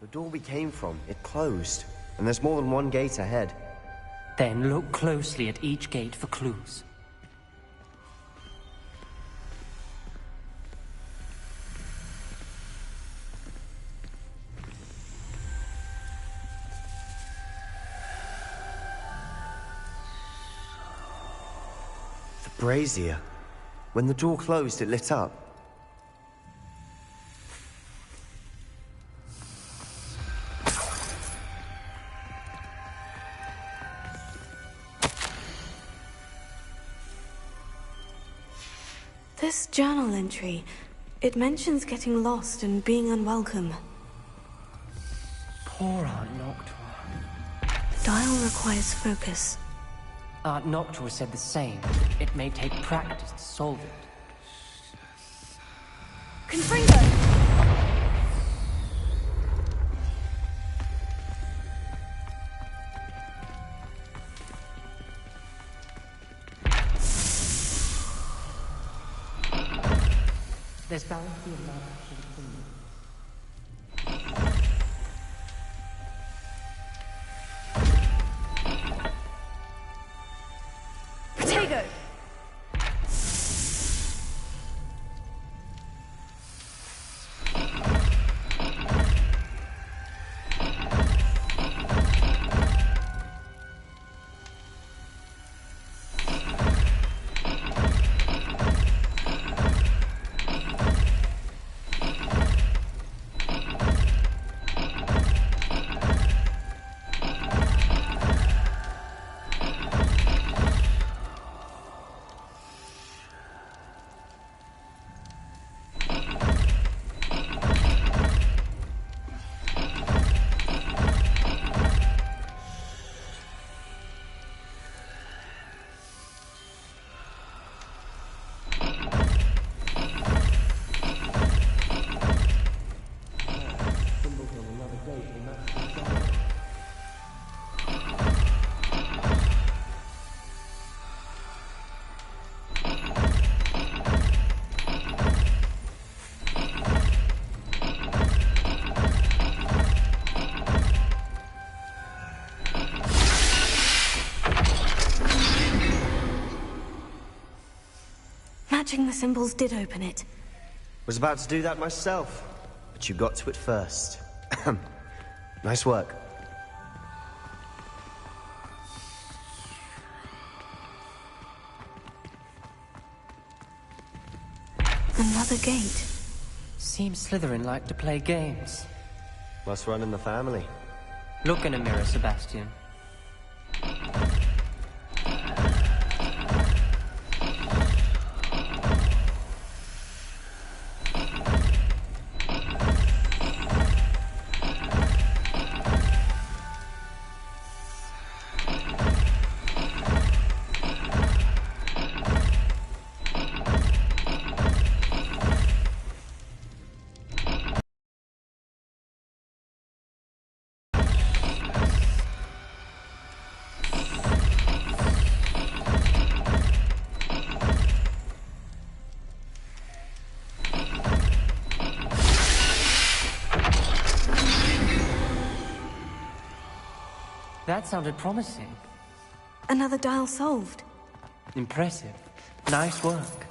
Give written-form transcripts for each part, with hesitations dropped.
The door we came from, it closed. And there's more than one gate ahead. Then look closely at each gate for clues. The brazier. When the door closed, it lit up. This journal entry, it mentions getting lost and being unwelcome. Poor Aunt Noctua. The dial requires focus. Aunt Noctua said the same. It may take practice to solve it. Confringo! There's bound to be a map to the kingdom. Protego! Matching the symbols did open it. Was about to do that myself, but you got to it first. Nice work. Another gate. Seems Slytherin like to play games. Must run in the family. Look in a mirror, Sebastian. That sounded promising. Another dial solved. Impressive. Nice work.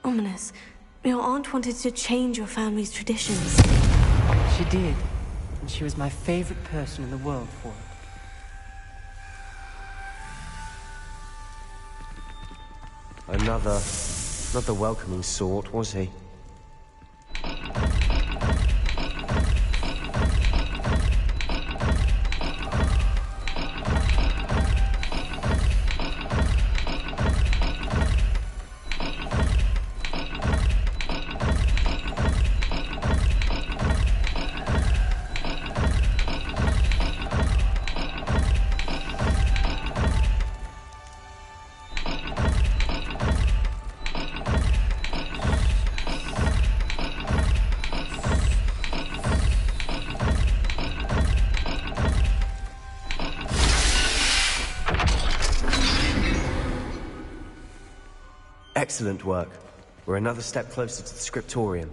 Ominous. Your aunt wanted to change your family's traditions. She did. And she was my favorite person in the world for it. Not the welcoming sort, was he? Excellent work. We're another step closer to the scriptorium.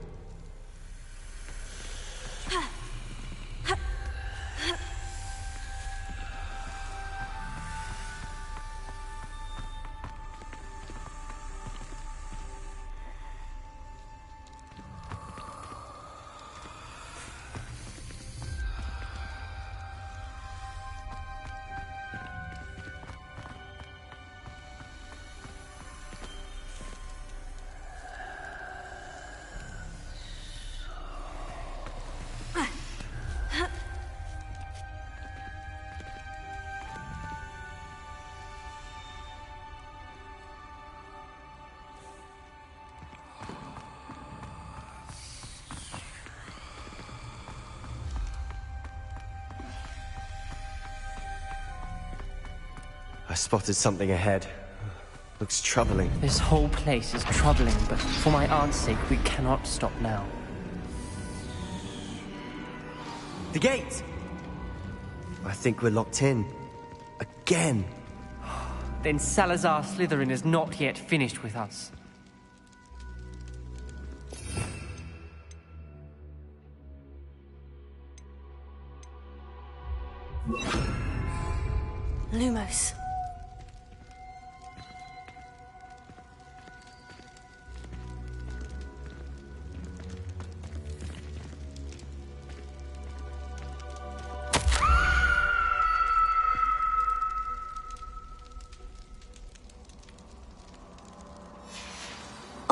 I spotted something ahead. Looks troubling. This whole place is troubling, but for my aunt's sake, we cannot stop now. The gate! I think we're locked in. Again. Then Salazar Slytherin is not yet finished with us. Lumos.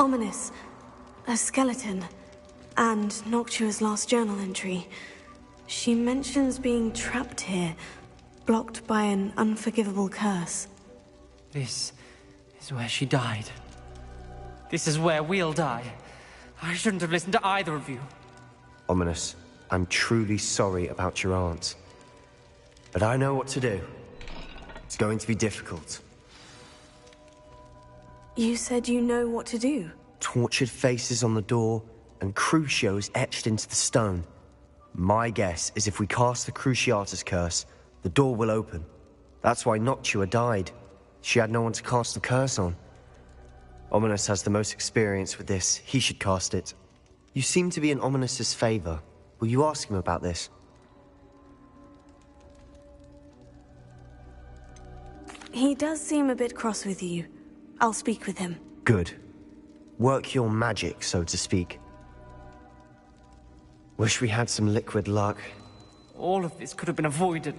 Ominous. A skeleton. And Noctua's last journal entry. She mentions being trapped here, blocked by an unforgivable curse. This is where she died. This is where we'll die. I shouldn't have listened to either of you. Ominous, I'm truly sorry about your aunt. But I know what to do. It's going to be difficult. You said you know what to do. Tortured faces on the door, and Crucios etched into the stone. My guess is if we cast the Cruciatus curse, the door will open. That's why Noctua died. She had no one to cast the curse on. Ominous has the most experience with this. He should cast it. You seem to be in Ominous's favor. Will you ask him about this? He does seem a bit cross with you. I'll speak with him. Good. Work your magic, so to speak. Wish we had some liquid luck. All of this could have been avoided.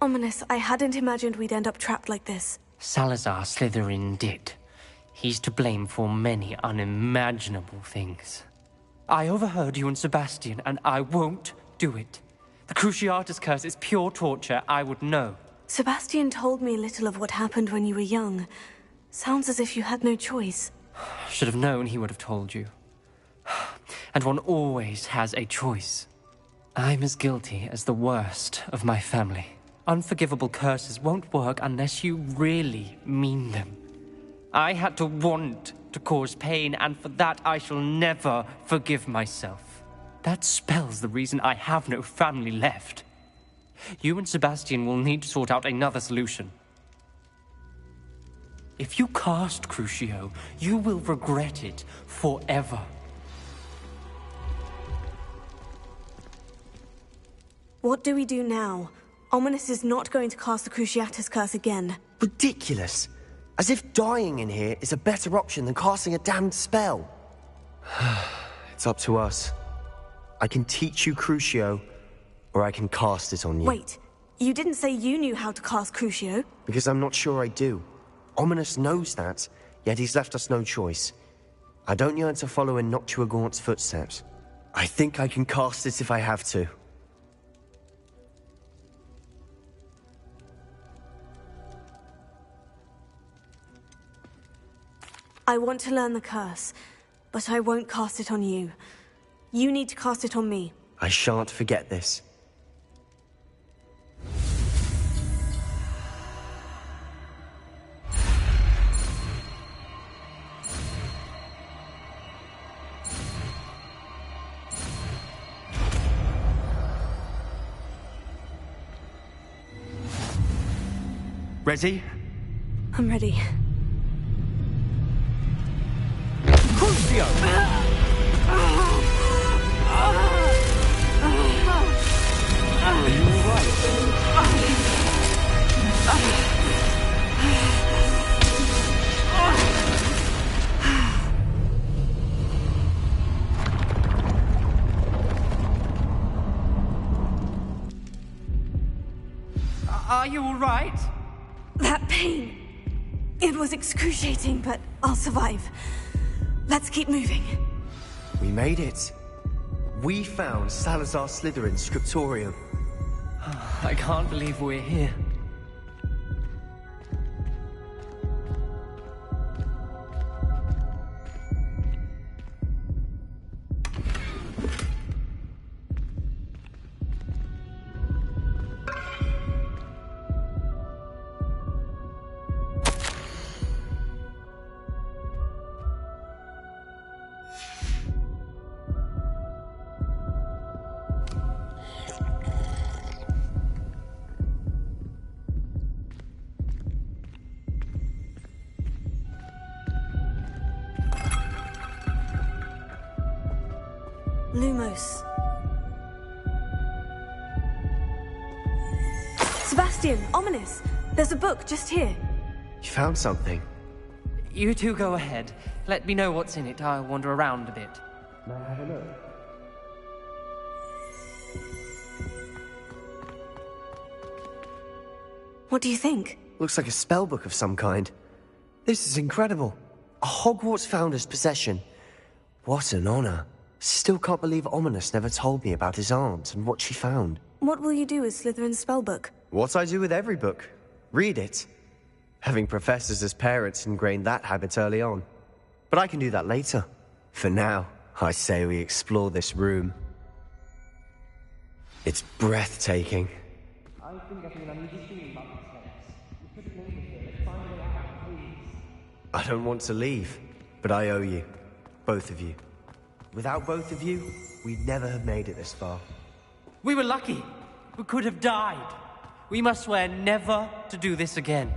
Ominous, I hadn't imagined we'd end up trapped like this. Salazar Slytherin did. He's to blame for many unimaginable things. I overheard you and Sebastian, and I won't do it. The Cruciatus curse is pure torture, I would know. Sebastian told me little of what happened when you were young. Sounds as if you had no choice. Should have known he would have told you. And one always has a choice. I'm as guilty as the worst of my family. Unforgivable curses won't work unless you really mean them. I had to want to cause pain, and for that I shall never forgive myself. That spells the reason I have no family left. You and Sebastian will need to sort out another solution. If you cast Crucio, you will regret it forever. What do we do now? Ominous is not going to cast the Cruciatus curse again. Ridiculous. As if dying in here is a better option than casting a damned spell. It's up to us. I can teach you Crucio, or I can cast it on you. Wait, you didn't say you knew how to cast Crucio? Because I'm not sure I do. Ominous knows that, yet he's left us no choice. I don't yearn to follow in Noctua Gaunt's footsteps. I think I can cast it if I have to. I want to learn the curse, but I won't cast it on you. You need to cast it on me. I shan't forget this. Ready? I'm ready. Crucio! Are you Are you all right? That pain. It was excruciating, but I'll survive. Let's keep moving. We made it. We found Salazar Slytherin's scriptorium. I can't believe we're here. Lumos. Sebastian, Ominous. There's a book just here. You found something? You two go ahead. Let me know what's in it. I'll wander around a bit. May I have a look? What do you think? Looks like a spellbook of some kind. This is incredible. A Hogwarts founder's possession. What an honor. Still can't believe Ominous never told me about his aunt and what she found. What will you do with Slytherin's spellbook? What I do with every book. Read it. Having professors as parents ingrained that habit early on. But I can do that later. For now, I say we explore this room. It's breathtaking. I think I feel uneasy feeling about this place. You couldn't leave it here. Let's find a way out, please. I don't want to leave, but I owe you. Both of you. Without both of you, we'd never have made it this far. We were lucky. We could have died. We must swear never to do this again.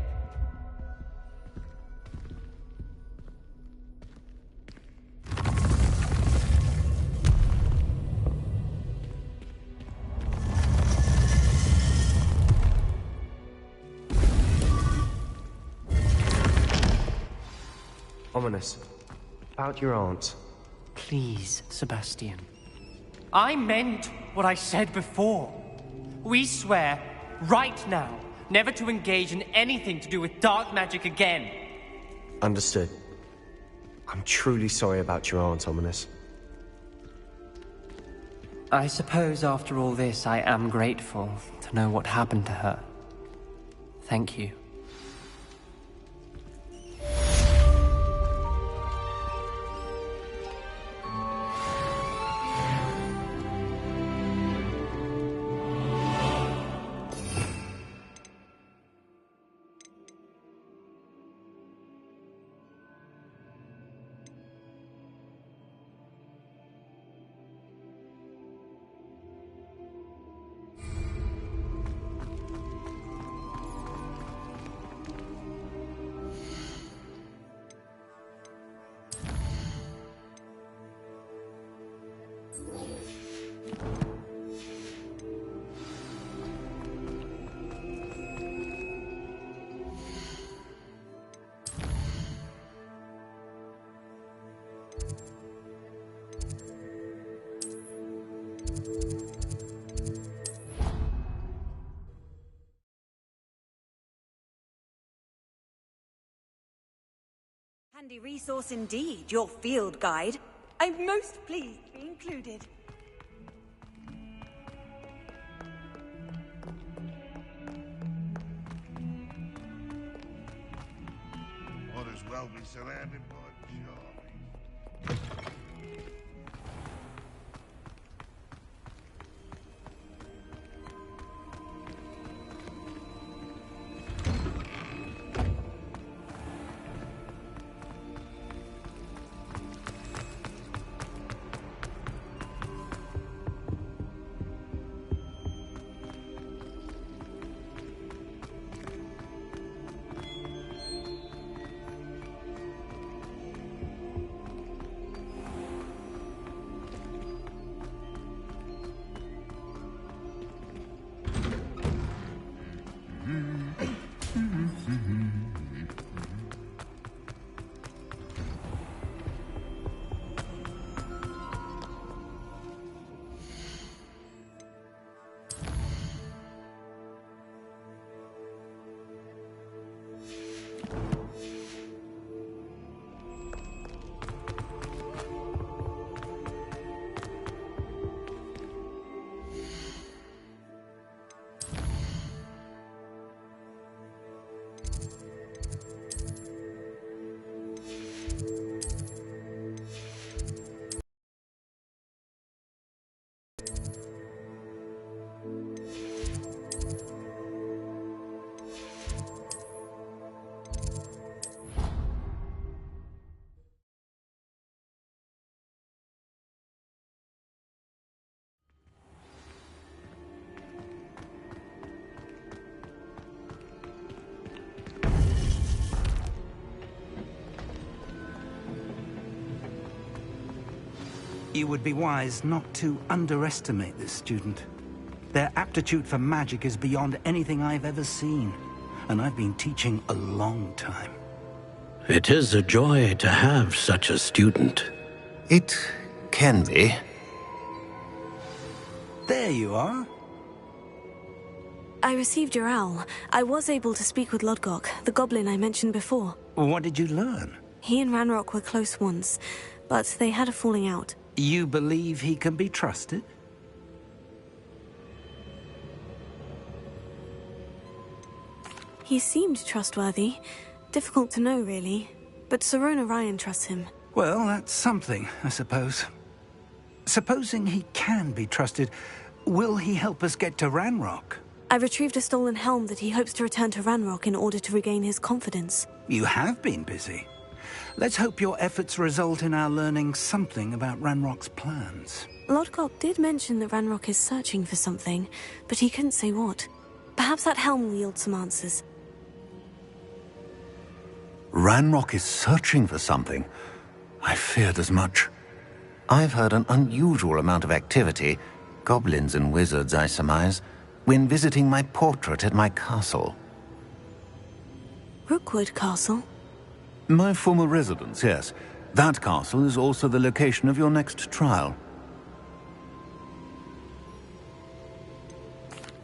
Ominous. About your aunt. Please, Sebastian. I meant what I said before. We swear, right now, never to engage in anything to do with dark magic again. Understood. I'm truly sorry about your aunt, Ominous. I suppose after all this, I am grateful to know what happened to her. Thank you. Handy resource indeed, your field guide. I'm most pleased to be included. Might as well be surrounded by charmies. You would be wise not to underestimate this student. Their aptitude for magic is beyond anything I've ever seen, and I've been teaching a long time. It is a joy to have such a student. It can be. There you are. I received your owl. I was able to speak with Lodgok, the goblin I mentioned before. What did you learn? He and Ranrock were close once, but they had a falling out. You believe he can be trusted? He seemed trustworthy. Difficult to know, really. But Sirona Ryan trusts him. Well, that's something, I suppose. Supposing he can be trusted, will he help us get to Ranrock? I retrieved a stolen helm that he hopes to return to Ranrock in order to regain his confidence. You have been busy. Let's hope your efforts result in our learning something about Ranrock's plans. Lodgok did mention that Ranrock is searching for something, but he couldn't say what. Perhaps that helm will yield some answers. Ranrock is searching for something. I feared as much. I've heard an unusual amount of activity, goblins and wizards, I surmise, when visiting my portrait at my castle. Rookwood Castle? My former residence, yes. That castle is also the location of your next trial.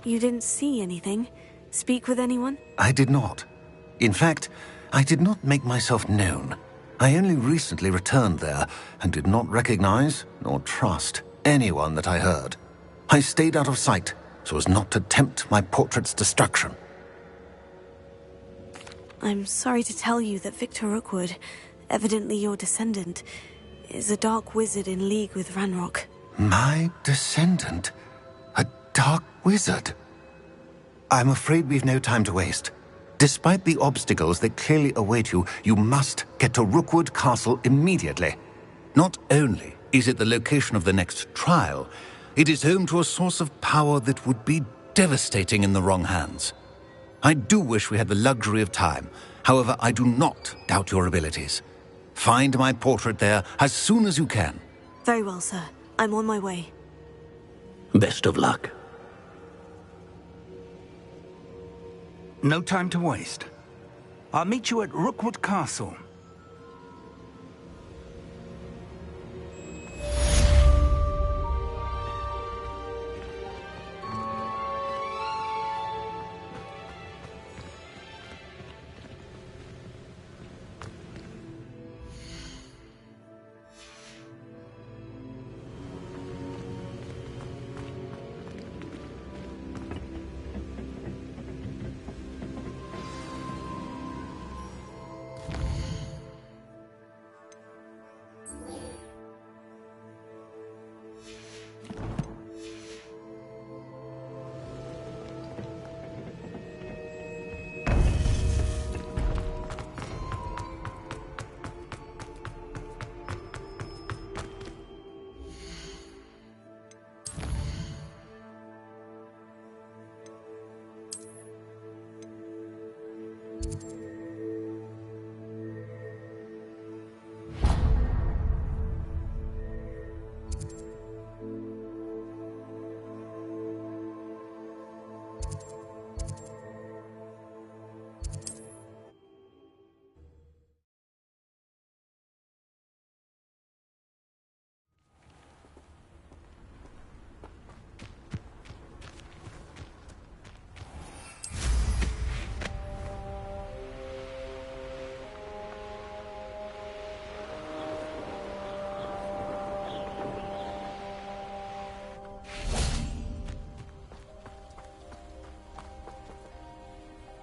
You didn't see anything? Speak with anyone? I did not. In fact, I did not make myself known. I only recently returned there and did not recognize nor trust anyone that I heard. I stayed out of sight so as not to tempt my portrait's destruction. I'm sorry to tell you that Victor Rookwood, evidently your descendant, is a dark wizard in league with Ranrock. My descendant? A dark wizard? I'm afraid we've no time to waste. Despite the obstacles that clearly await you, you must get to Rookwood Castle immediately. Not only is it the location of the next trial, it is home to a source of power that would be devastating in the wrong hands. I do wish we had the luxury of time. However, I do not doubt your abilities. Find my portrait there as soon as you can. Very well, sir. I'm on my way. Best of luck. No time to waste. I'll meet you at Rookwood Castle.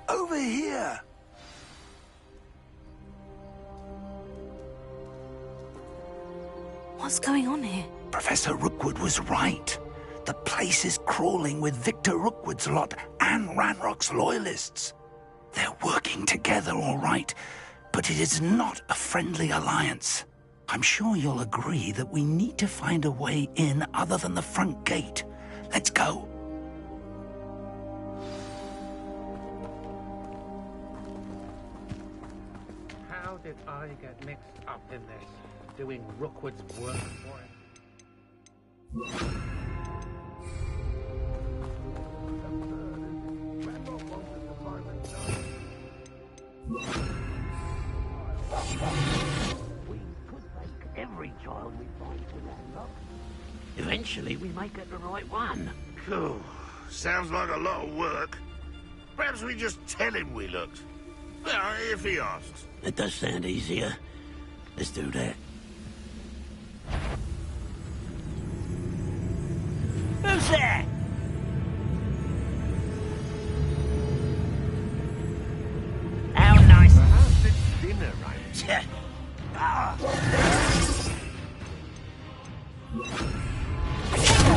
Over here! What's going on here? Professor Rookwood was right. The place is crawling with Victor Rookwood's lot and Ranrock's loyalists. They're working together, all right, but it is not a friendly alliance. I'm sure you'll agree that we need to find a way in other than the front gate. Let's go. How did I get mixed up in this? Doing Rookwood's work for him? We could make every child we find to Ranrock. Eventually, we may get the right one. Phew. Sounds like a lot of work. Perhaps we just tell him we looked. Well, if he asks. It does sound easier. Let's do that. Who's there? How nice. Perhaps it's dinner, right?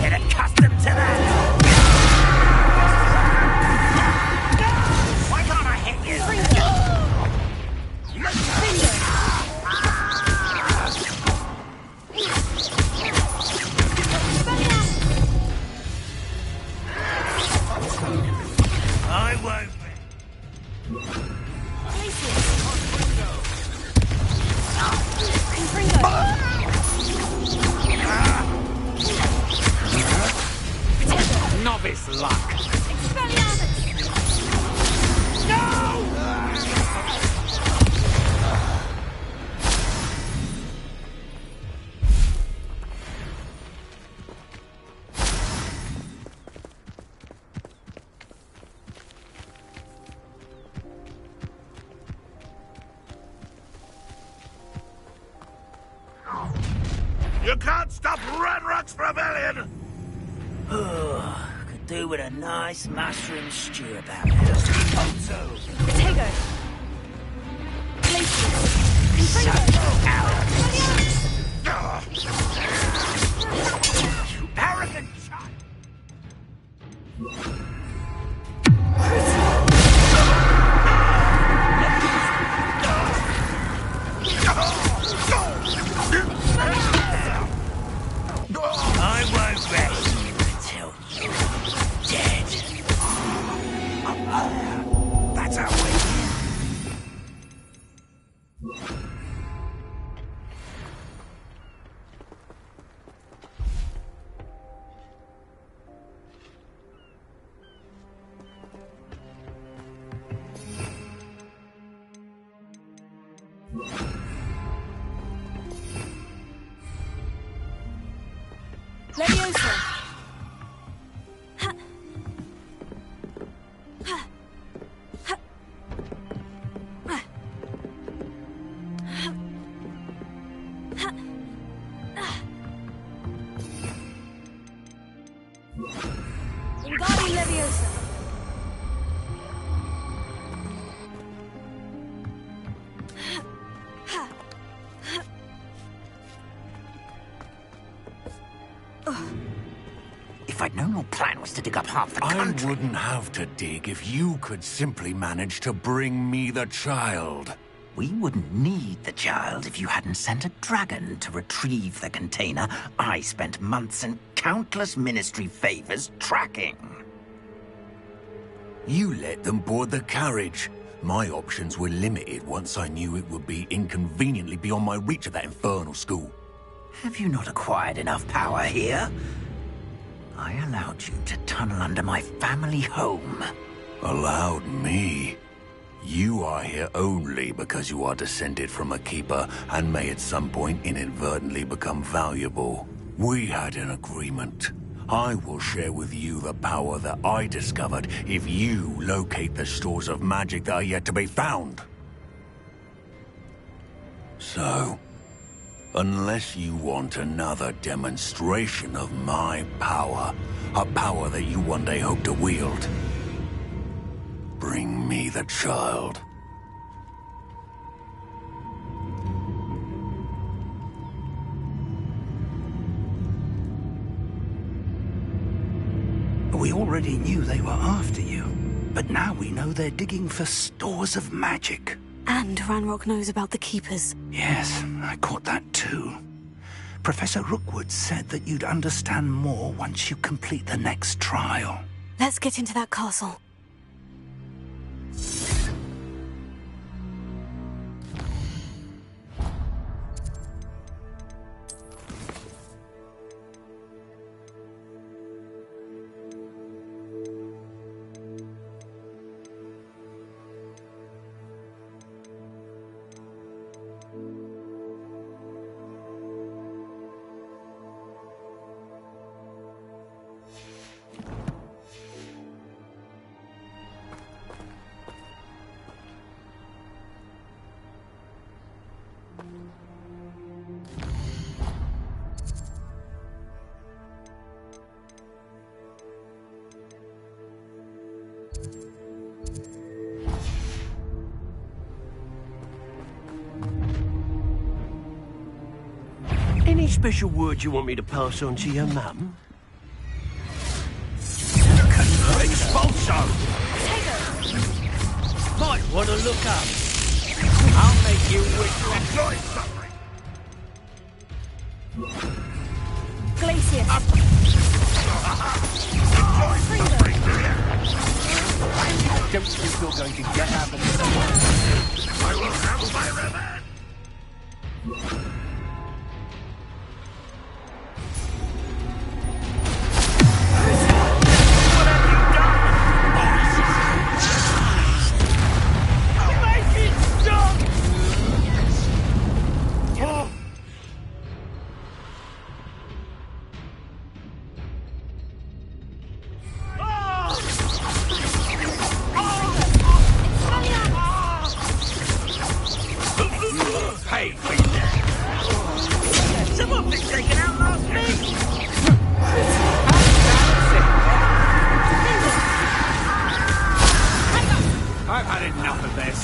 Get accustomed to that. Why can't I hit you? I won't. Novice luck. You can't stop Ranrock's rebellion! Could do with a nice mushroom stew about it. Potato. You arrogant child! I won't rest until you're dead. That's our way in. Leviosa. Wingardium Leviosa. If I'd known your plan was to dig up half the I country... wouldn't have to dig if you could simply manage to bring me the child. We wouldn't need the child if you hadn't sent a dragon to retrieve the container I spent months and countless ministry favors tracking. You let them board the carriage. My options were limited once I knew it would be inconveniently beyond my reach at that infernal school. Have you not acquired enough power here? I allowed you to tunnel under my family home. Allowed me? You are here only because you are descended from a keeper and may at some point inadvertently become valuable. We had an agreement. I will share with you the power that I discovered if you locate the stores of magic that are yet to be found. So, unless you want another demonstration of my power, a power that you one day hope to wield, bring me the child. We already knew they were after you, but now we know they're digging for stores of magic. And Ranrock knows about the Keepers. Yes, I caught that too. Professor Rookwood said that you'd understand more once you complete the next trial. Let's get into that castle. Any special word you want me to pass on to your mum? Expulso! Might want to look up. I'll make you wish. Enjoy suffering! Glacius. Enjoy suffering, do you? Don't think you're going to get out of this. I will have my revenge! Someone been taken out last week. I've had enough of this.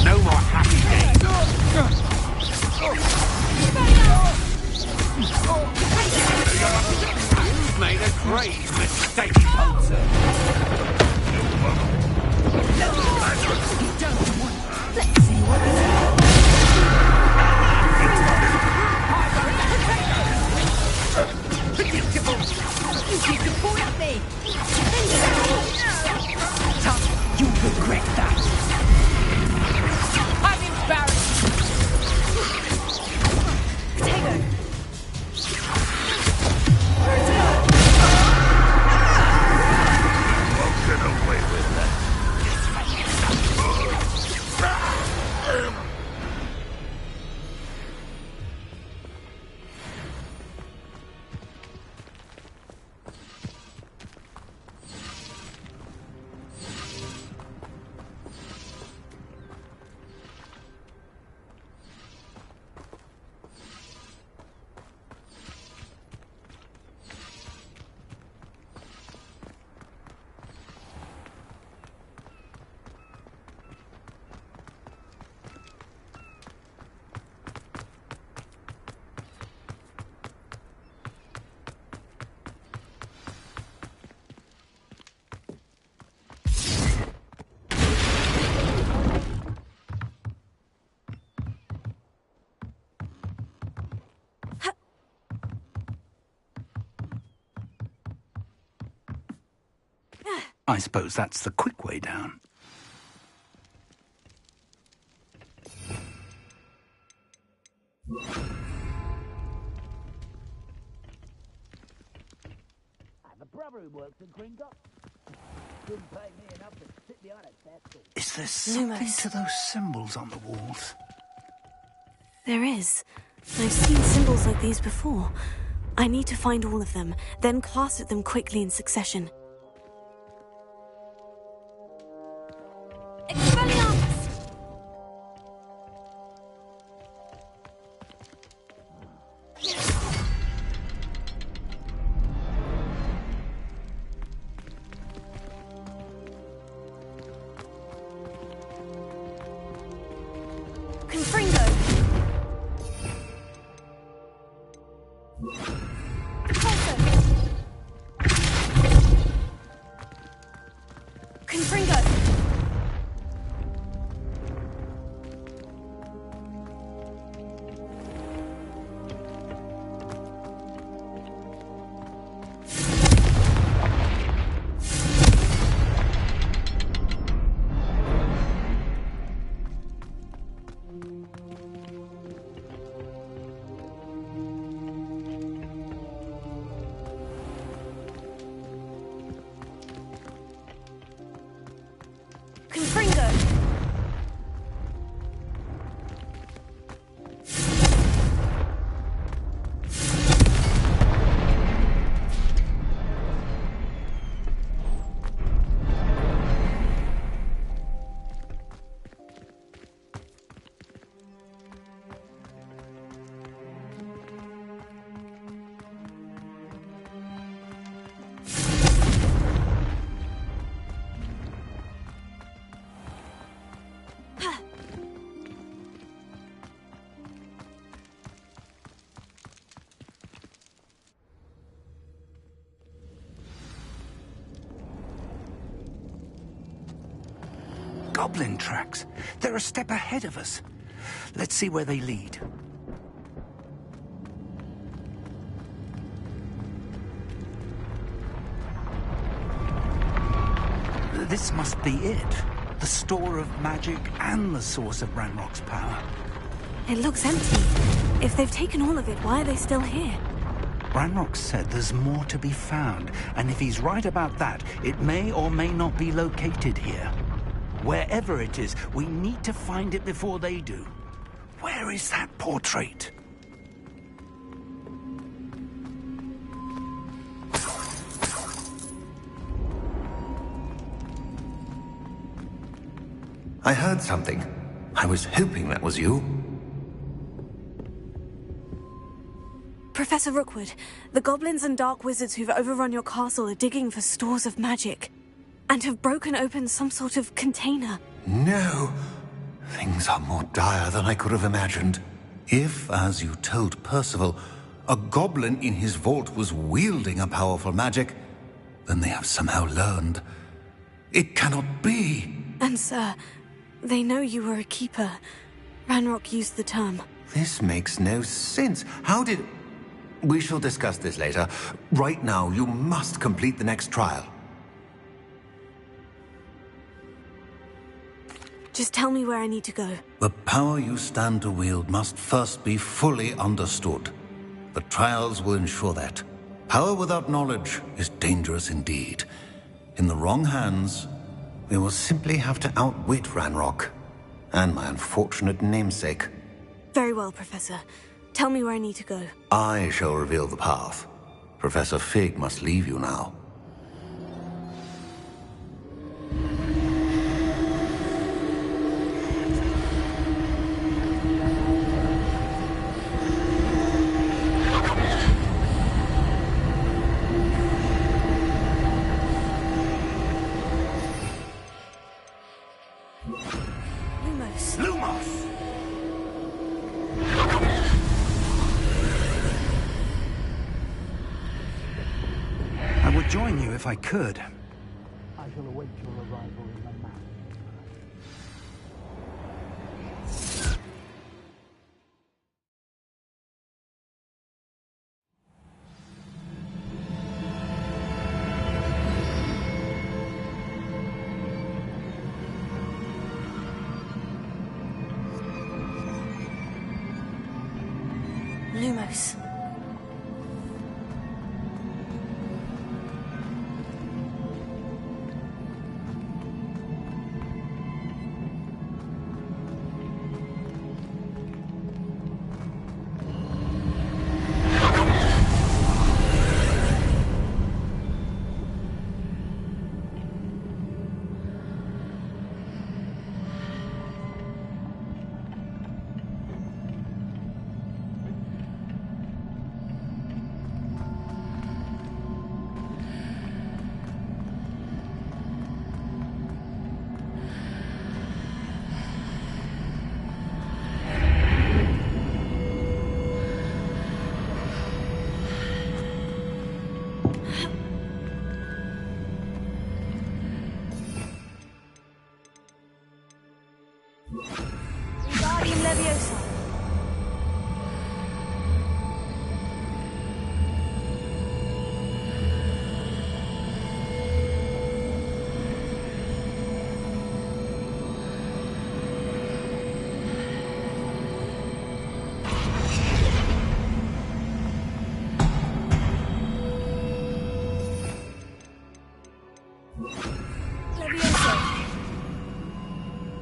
No more happy days. You've made a great mistake, Poulter. Let's see what I suppose that's the quick way down. Is there something to those symbols on the walls? There is. I've seen symbols like these before. I need to find all of them, then cast at them quickly in succession. Expelliarmus! Confringo! Confringo! Confringo! Goblin tracks. They're a step ahead of us. Let's see where they lead. This must be it. The store of magic and the source of Ranrock's power. It looks empty. If they've taken all of it, why are they still here? Ranrock said there's more to be found, and if he's right about that, it may or may not be located here. Wherever it is, we need to find it before they do. Where is that portrait? I heard something. I was hoping that was you. Professor Rookwood, the goblins and dark wizards who've overrun your castle are digging for stores of magic, and have broken open some sort of container. No. Things are more dire than I could have imagined. If, as you told Percival, a goblin in his vault was wielding a powerful magic, then they have somehow learned. It cannot be. And sir, they know you were a keeper. Ranrock used the term. This makes no sense. How did... We shall discuss this later. Right now, you must complete the next trial. Just tell me where I need to go. The power you stand to wield must first be fully understood. The trials will ensure that. Power without knowledge is dangerous indeed. In the wrong hands, we will simply have to outwit Ranrock and my unfortunate namesake. Very well, Professor. Tell me where I need to go. I shall reveal the path. Professor Fig must leave you now. Join you if I could. I shall await your arrival in the map. Lumos. Wingardium Leviosa.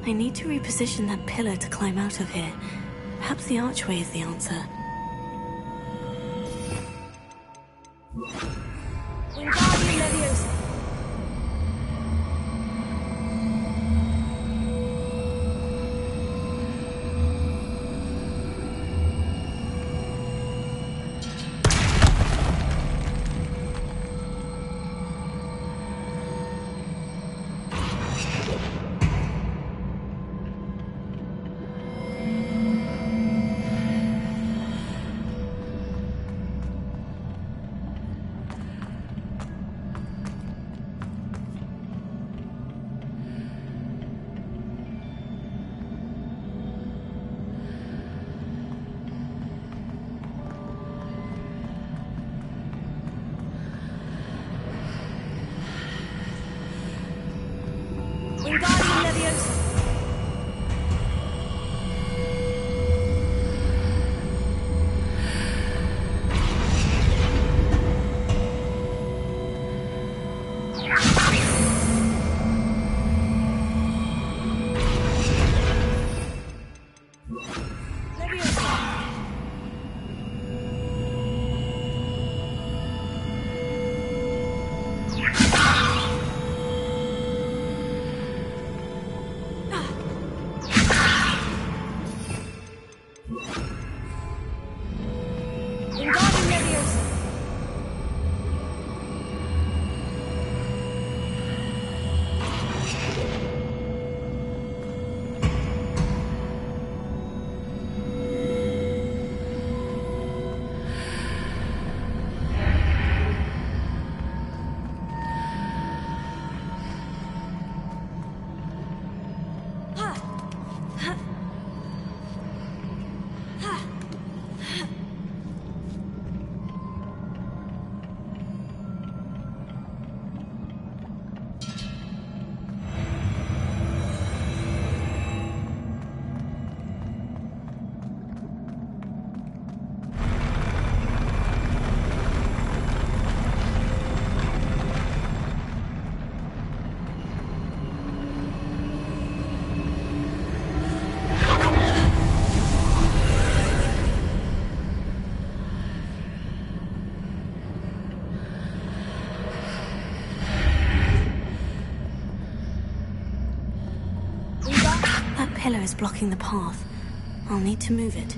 I need to reposition that pillar to climb out of here. Perhaps the archway is the answer. Wingardium Leviosa. Wingardium Leviosa. Wingardium Leviosa. That pillar is blocking the path. I'll need to move it.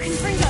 Confringo!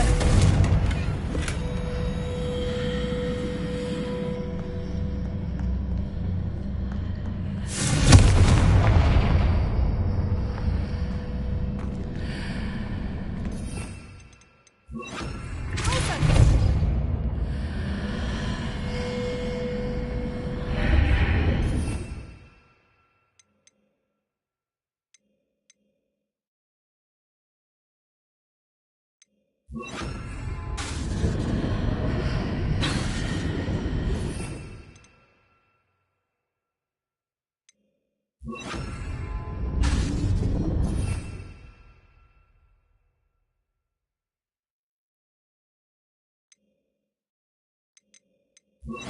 Lumos.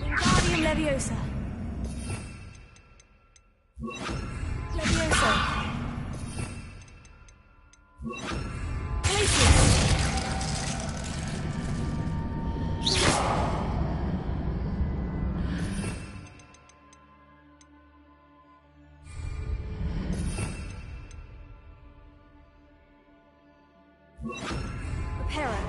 Wingardium Leviosa. Leviosa. Glacius. Reparo.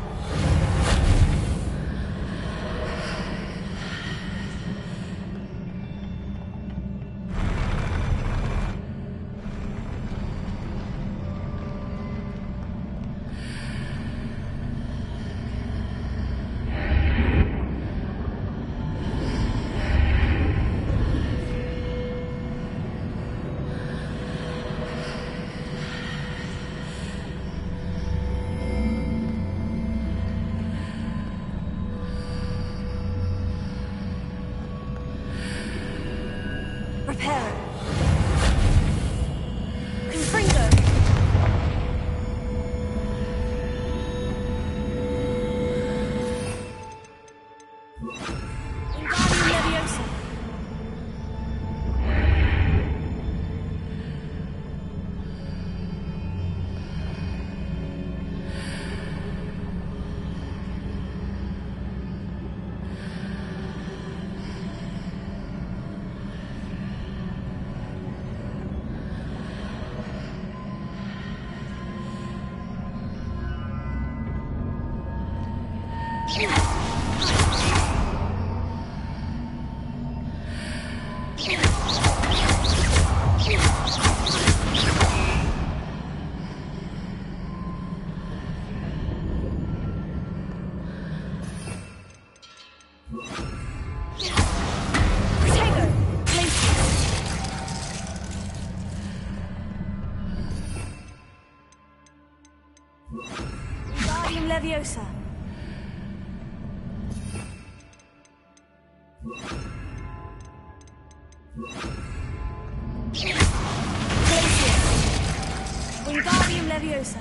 Reparo. Confringo. Wingardium Leviosa. Protego. Glacius. Wingardium Leviosa. Glacius. Wingardium Leviosa.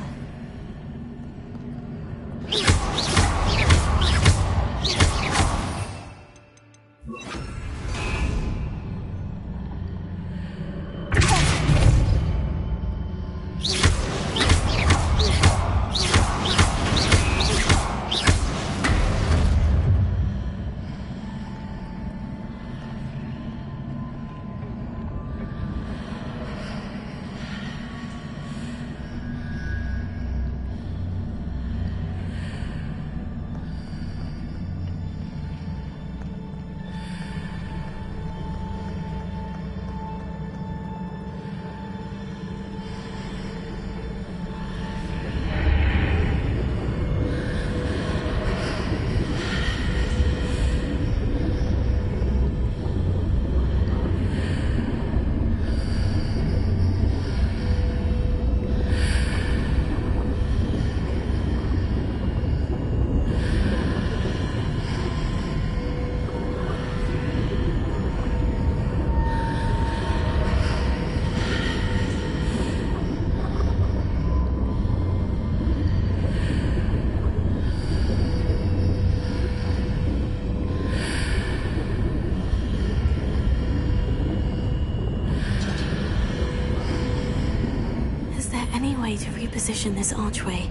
Is there any way to reposition this archway?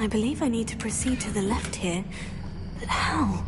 I believe I need to proceed to the left here, but how?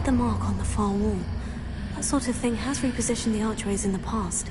The mark on the far wall. That sort of thing has repositioned the archways in the past.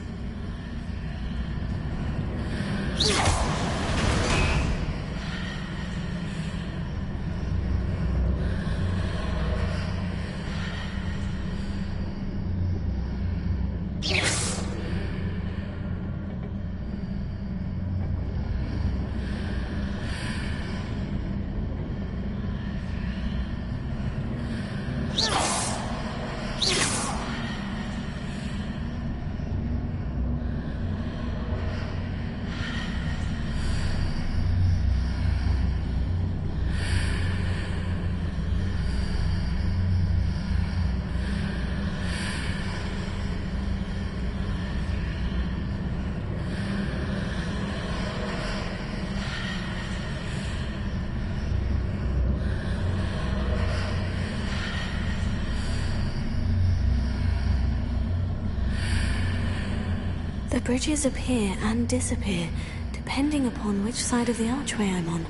The bridges appear and disappear, depending upon which side of the archway I'm on.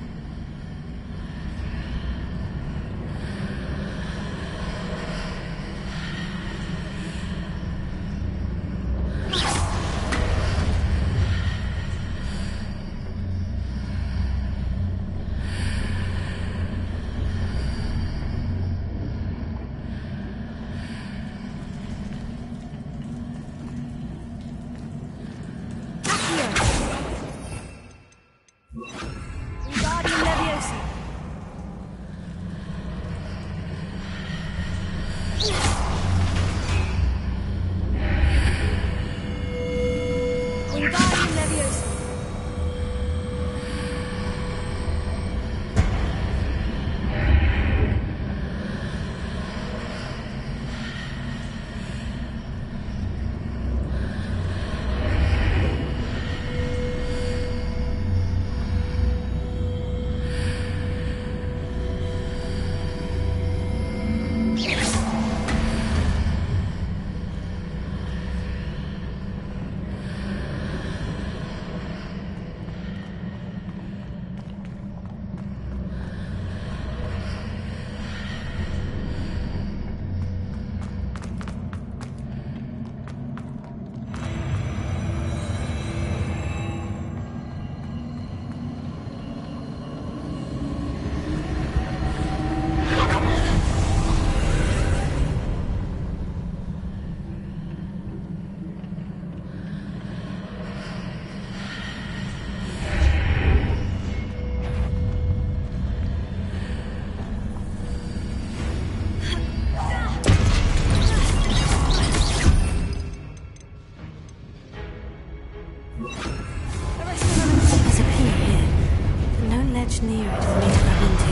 Near it for me to grab onto.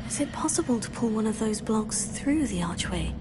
Is it possible to pull one of those blocks through the archway?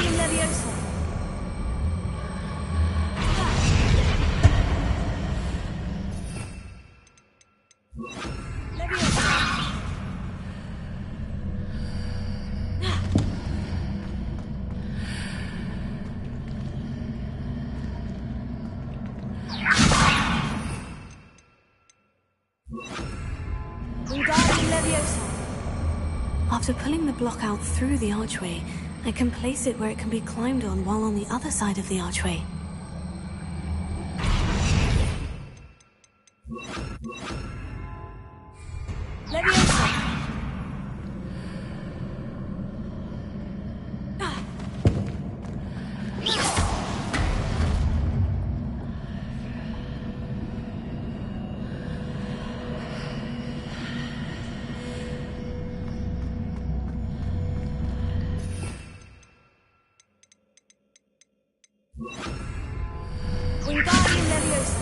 Wingardium Leviosa. Wingardium Leviosa. After pulling the block out through the archway, I can place it where it can be climbed on while on the other side of the archway. Leviosa! Wingardium Leviosa!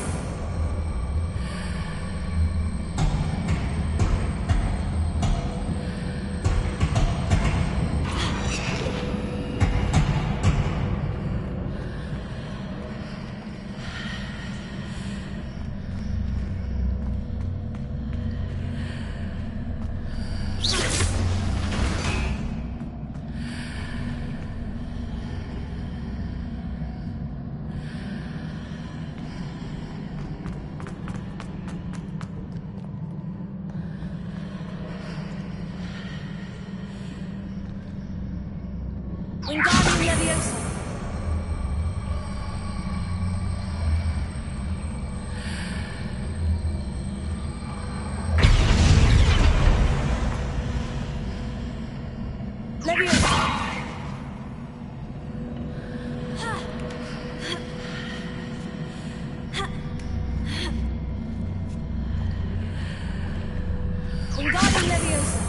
Wingardium Leviosa! Leviosa! Wingardium Leviosa!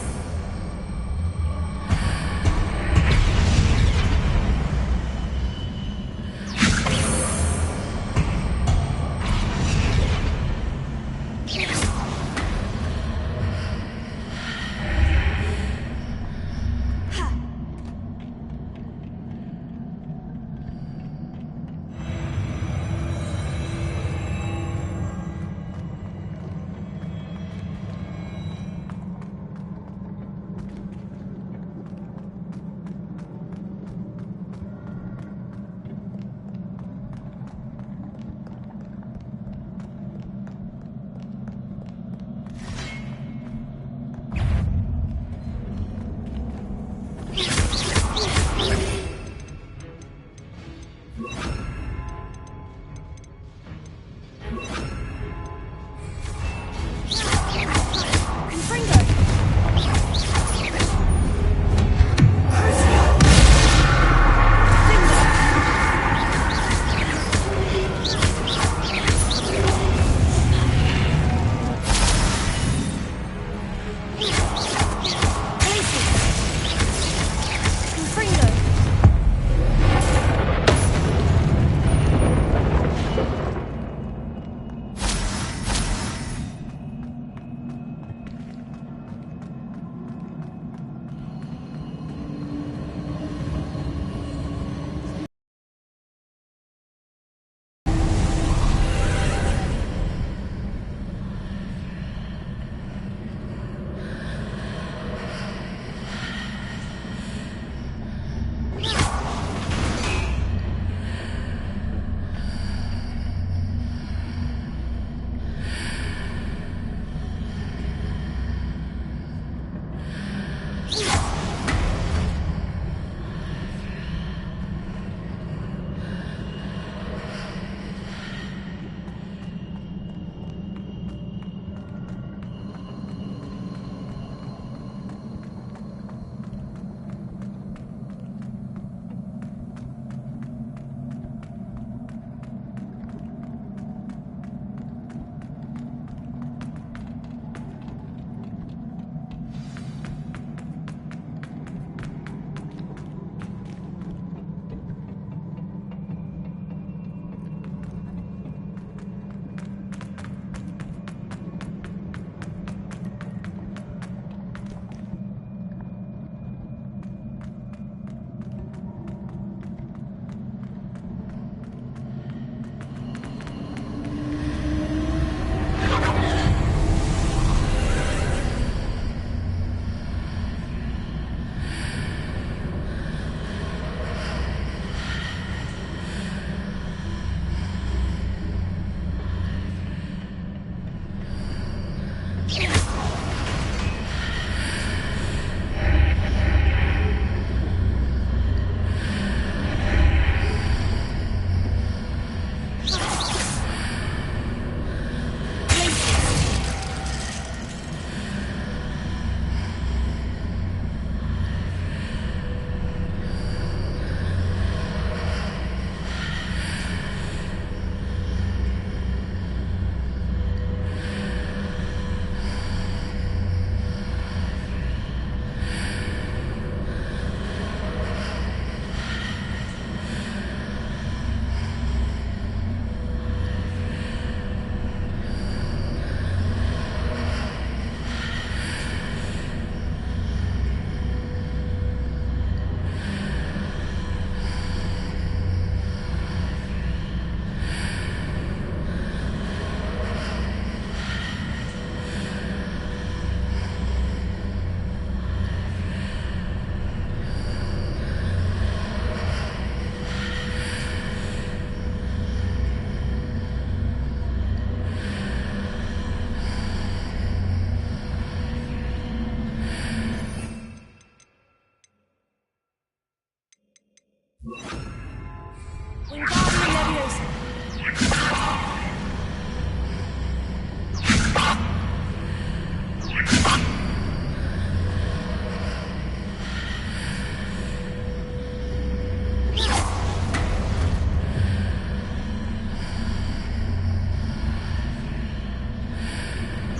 Wingardium Leviosa.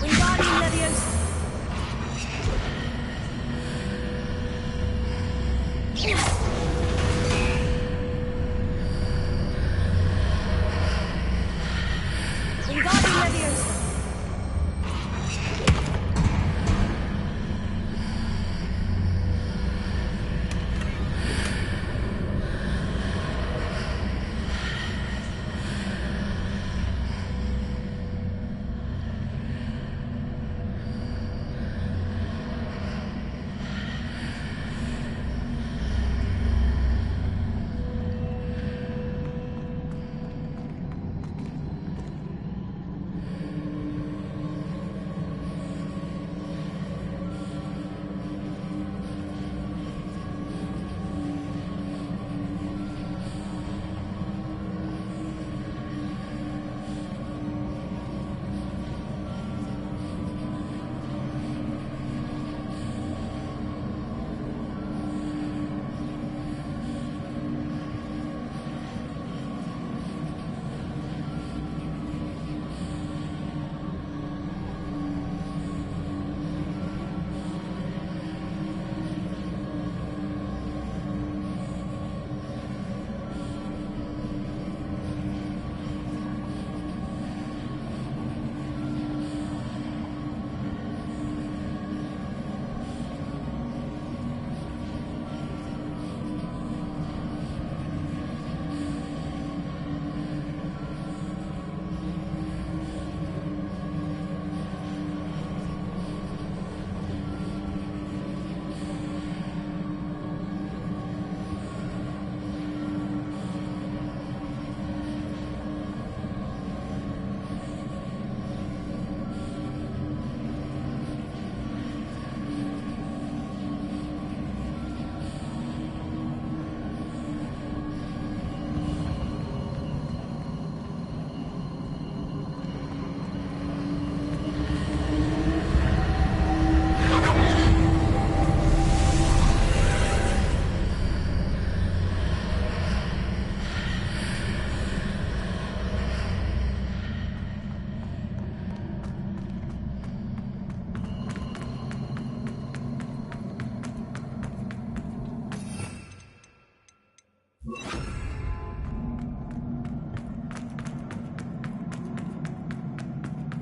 Wingardium Leviosa. Wingardium Leviosa.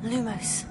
Lumos.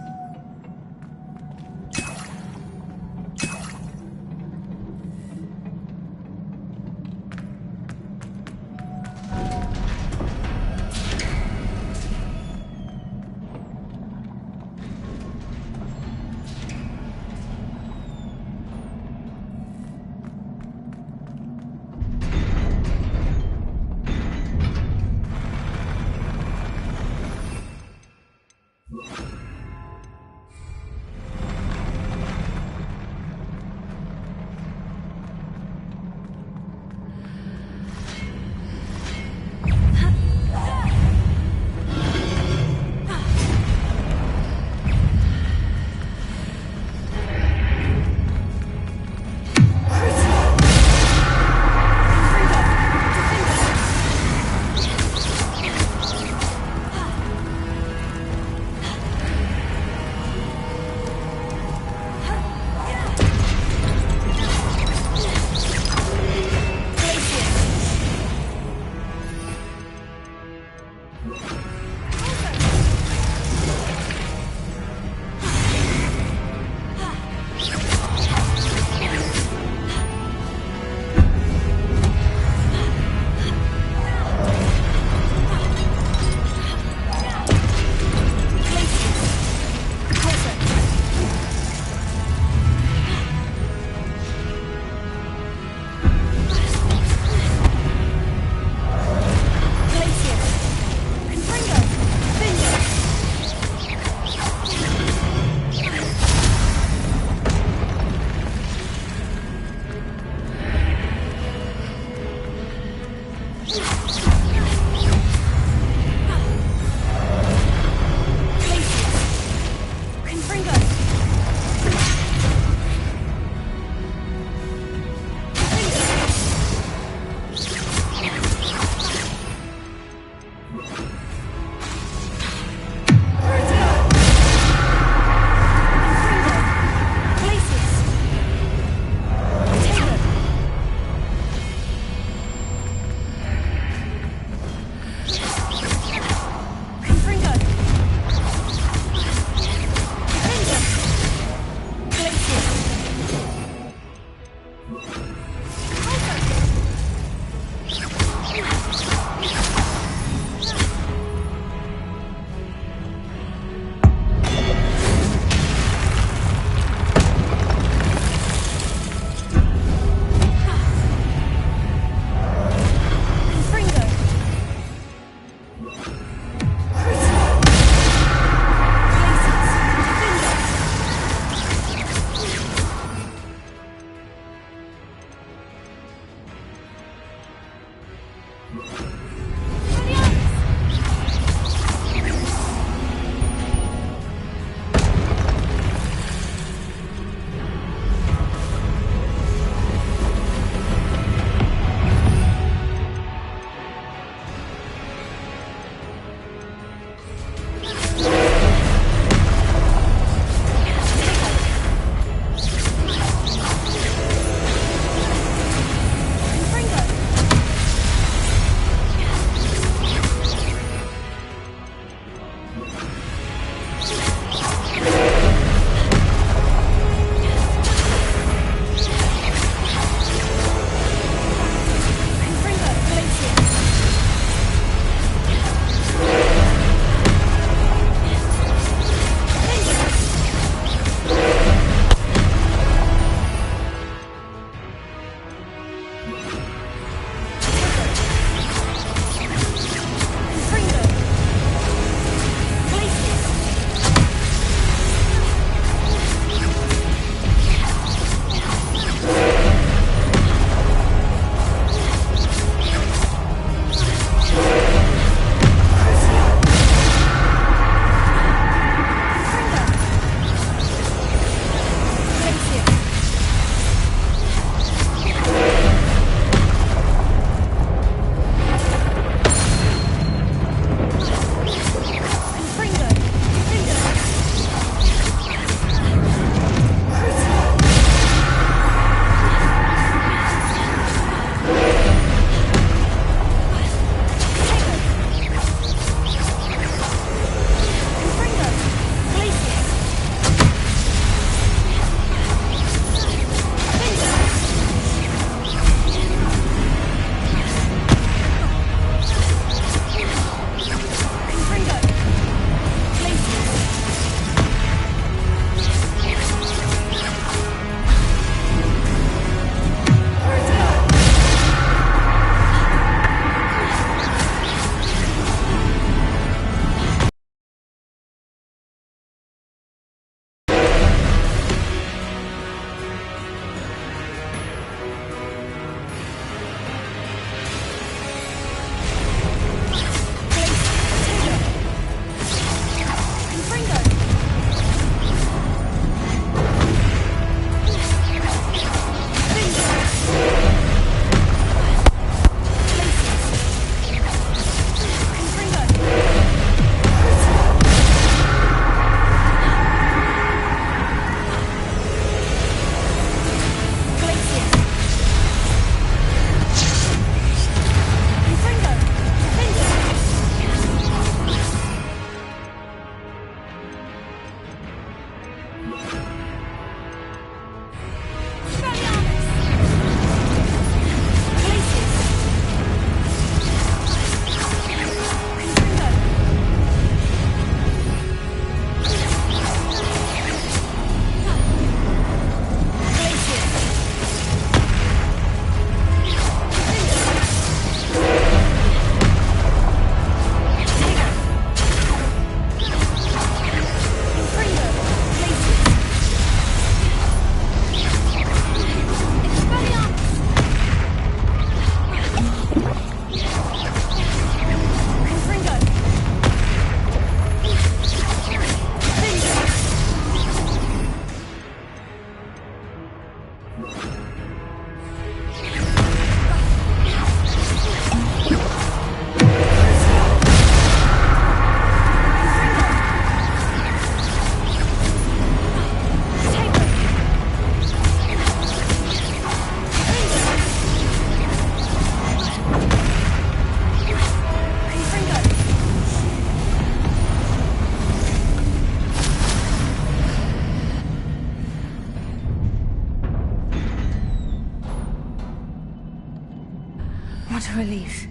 What a relief.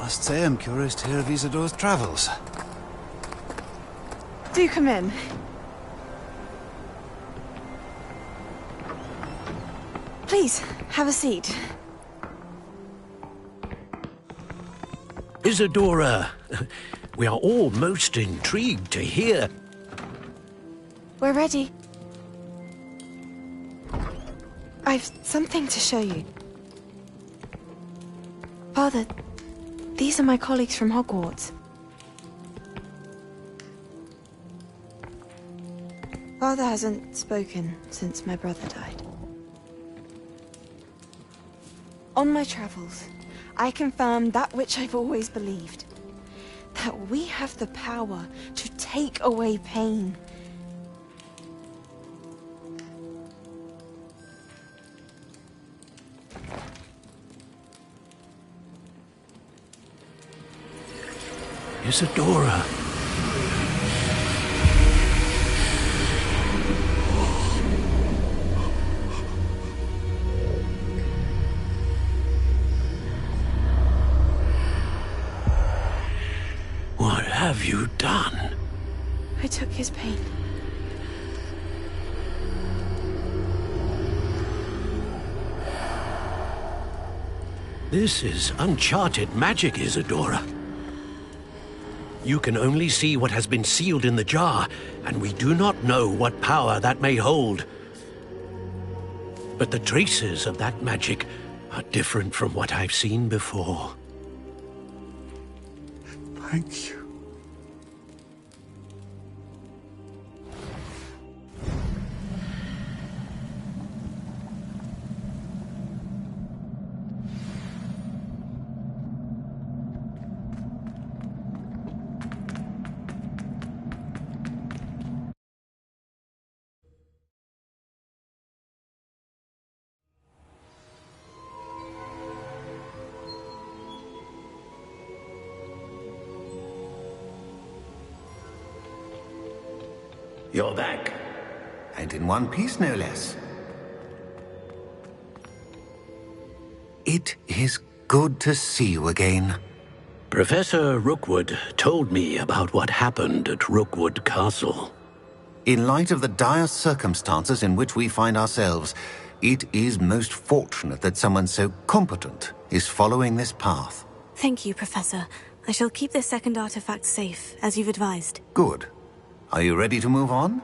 Must say I'm curious to hear of Isadora's travels. Do come in. Please, have a seat. Isadora, we are all most intrigued to hear. We're ready. I've something to show you. Father, these are my colleagues from Hogwarts. Father hasn't spoken since my brother died. On my travels, I confirmed that which I've always believed. That we have the power to take away pain. Isadora. What have you done? I took his pain. This is uncharted magic, Isadora. You can only see what has been sealed in the jar, and we do not know what power that may hold. But the traces of that magic are different from what I've seen before. Thank you. You're back. And in one piece, no less. It is good to see you again. Professor Rookwood told me about what happened at Rookwood Castle. In light of the dire circumstances in which we find ourselves, it is most fortunate that someone so competent is following this path. Thank you, Professor. I shall keep this second artifact safe, as you've advised. Good. Are you ready to move on?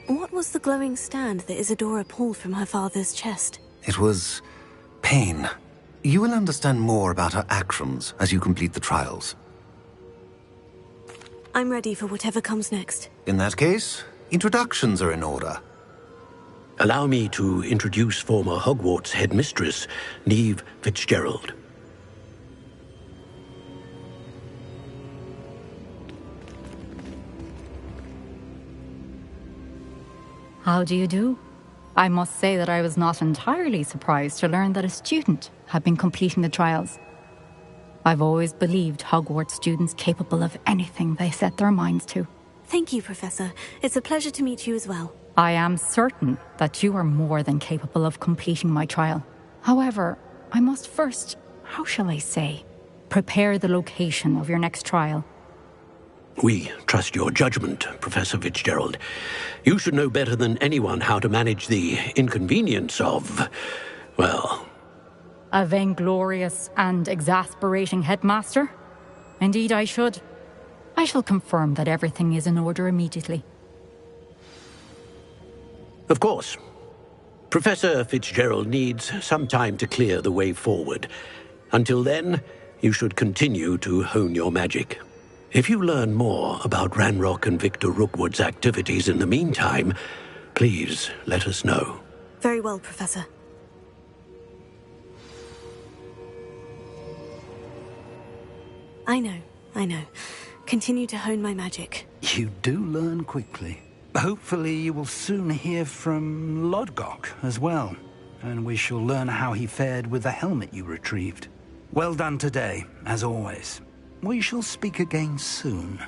What was the glowing stand that Isadora pulled from her father's chest? It was pain. You will understand more about her actions as you complete the trials. I'm ready for whatever comes next. In that case, introductions are in order. Allow me to introduce former Hogwarts headmistress, Neve Fitzgerald. How do you do? I must say that I was not entirely surprised to learn that a student had been completing the trials. I've always believed Hogwarts students capable of anything they set their minds to. Thank you, Professor. It's a pleasure to meet you as well. I am certain that you are more than capable of completing my trial. However, I must first, how shall I say, prepare the location of your next trial. We trust your judgment, Professor Fitzgerald. You should know better than anyone how to manage the inconvenience of, well... A vainglorious and exasperating headmaster? Indeed I should. I shall confirm that everything is in order immediately. Of course. Professor Fitzgerald needs some time to clear the way forward. Until then, you should continue to hone your magic. If you learn more about Ranrock and Victor Rookwood's activities in the meantime, please let us know. Very well, Professor. I know. Continue to hone my magic. You do learn quickly. Hopefully you will soon hear from Lodgok as well, and we shall learn how he fared with the helmet you retrieved. Well done today, as always. We shall speak again soon.